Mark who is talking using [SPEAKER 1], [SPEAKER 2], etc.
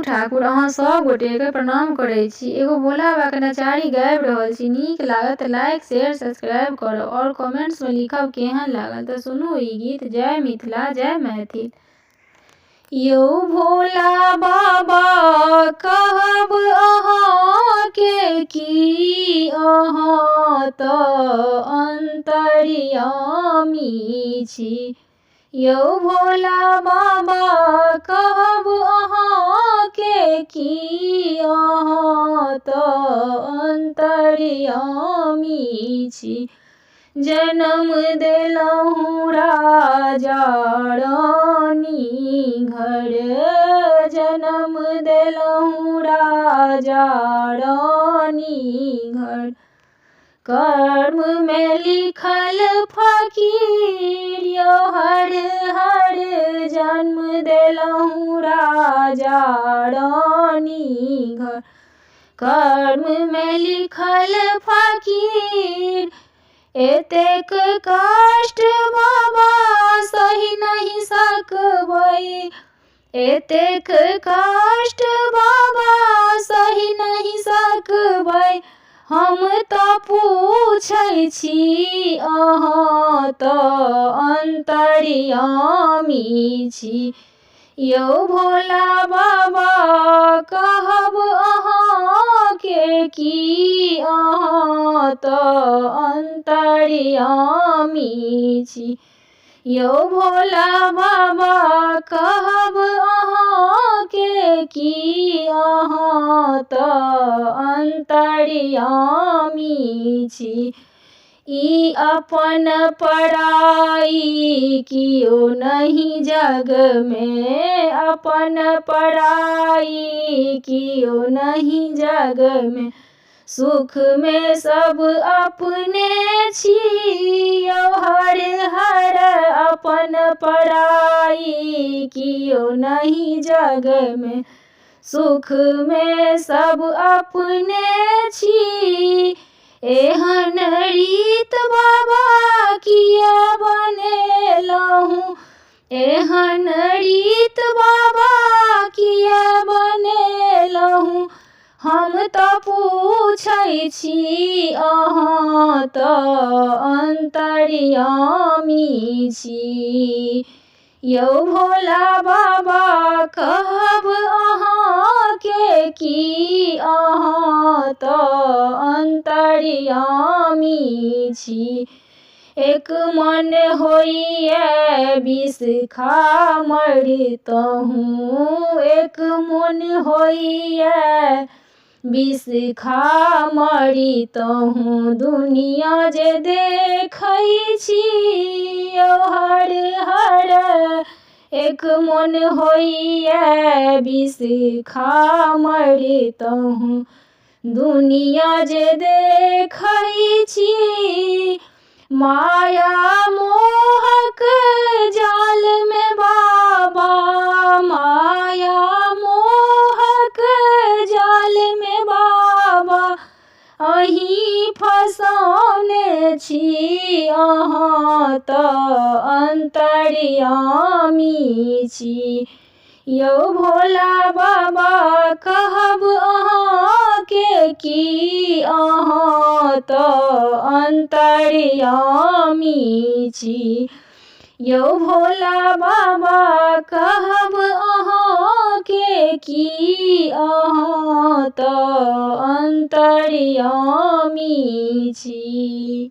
[SPEAKER 1] ठाकुर अहाँ सब गोटे के प्रणाम करै छी। एगो भोला बाबा के नचारी गाबि रहल छी। नीक लागत लाइक शेयर सब्सक्राइब करब और कमेंट्स में लिखब केहन लागल। तो सुनू ई गीत। जय मिथिला जय मैथिल। यौ भोला बाबा कहब अहाँ के की, अहाँ तऽ अंतर्यामी छी। यौ भोला बाबा कहब अहाँ के की, अहाँ तऽ अंतर्यामी छी। जन्म देलहुँ राजा रानी घर, जन्म देलहुँ राजा रानी घर। कर्म में लिखल फकीर यौ हर हर, जन्म देलहुँ राजा रानी घर। कर्म में लिखल फकीर एतेक कष्ट बाबा सही नहीं सकबै, एतेक कष्ट बाबा सही नहीं सकबै। हम तऽ पूछै छी अहाँ तऽ अंतर्यामी छी। यौ भोला बाबा कहब अहाँ के की, अहाँ तऽ अंतर्यामी छी। यौ भोला बाबा कहब अहाँ के की, अहाँ तऽ अंतर्यामी छी। ई अपन पराई कियो नहीं जग में, अपन पराई कियो नहीं जग में। सुख में सब अपने छी यौ हर हर, अपन पराई कियो नहीं जग में। सुख में सब अपने छी। एहन रीत बाबा किया बनेलहुँ, एहन रीत बाबा किया बनेलहुँ। हम तऽ पूछै छी अहाँ तऽ अंतर्यामी छी। यौ भोला बाबा कहब अहाँ के की, अहाँ तऽ अंतर्यामी छी। एक मन होइए विष खा मरतहुँ, एक मन होइए विष खा मरतहुँ। दुनिया जे देखै छी यौ हर हर, एक मन होइए विष खा मरतहुँ। दुनिया जे देखै छी माया मोहक जाल में बाबा, माया मोहक जाल में बाबा। अहीं फसौने छी अहाँ तऽ अंतर्यामी छी। यौ भोला बाबा कहब अहाँ के की, अहाँ तऽ अंतर्यामी छी। यौ भोला बाबा कहब अहाँ के की, अहाँ तऽ अंतर्यामी छी।